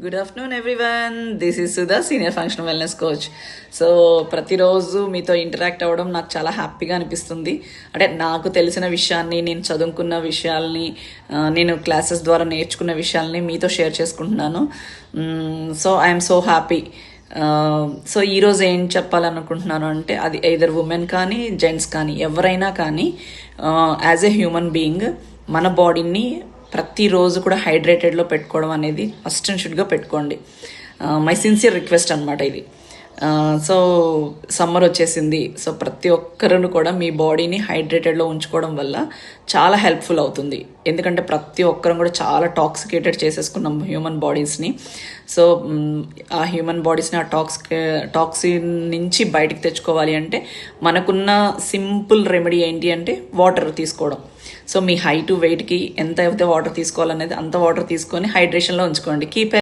Good afternoon everyone, this is Sudha, senior functional wellness coach. So ప్రతిరోజు మీతో interact అవ్వడం నాకు చాలా హ్యాపీగా అనిపిస్తుంది. అంటే నాకు తెలిసిన విషయాన్ని, నేను చదువుకున్న విషయాల్ని, నేను క్లాసెస్ ద్వారా నేర్చుకున్న విషయాల్ని మీతో షేర్ చేసుకుంటున్నాను. So I'm so happy. So ఈరోజు ఏం చెప్పాలనుకుంటున్నాను అంటే, అది ఎయిదర్ ఉమెన్ కానీ జెంట్స్ కానీ ఎవరైనా కానీ యాజ్ ఎ హ్యూమన్ బీయింగ్ మన బాడీని ప్రతిరోజు కూడా హైడ్రేటెడ్లో పెట్టుకోవడం అనేది మస్ట్ అండ్ షుడ్గా పెట్టుకోండి. మై సిన్సియర్ రిక్వెస్ట్ అనమాట ఇది. సో సమ్మర్ వచ్చేసింది. సో ప్రతి ఒక్కరు కూడా మీ బాడీని హైడ్రేటెడ్లో ఉంచుకోవడం వల్ల చాలా హెల్ప్ఫుల్ అవుతుంది. ఎందుకంటే ప్రతి ఒక్కరం కూడా చాలా టాక్సికేటెడ్ చేసేసుకున్నాం హ్యూమన్ బాడీస్ని. సో ఆ హ్యూమన్ బాడీస్ని ఆ టాక్సిన్ నుంచి బయటికి తెచ్చుకోవాలి అంటే మనకున్న సింపుల్ రెమెడీ ఏంటి అంటే వాటర్ తీసుకోవడం. సో మీ హైట్ వెయిట్కి ఎంత అయితే వాటర్ తీసుకోవాలనేది అంత వాటర్ తీసుకొని హైడ్రేషన్లో ఉంచుకోండి. కీప్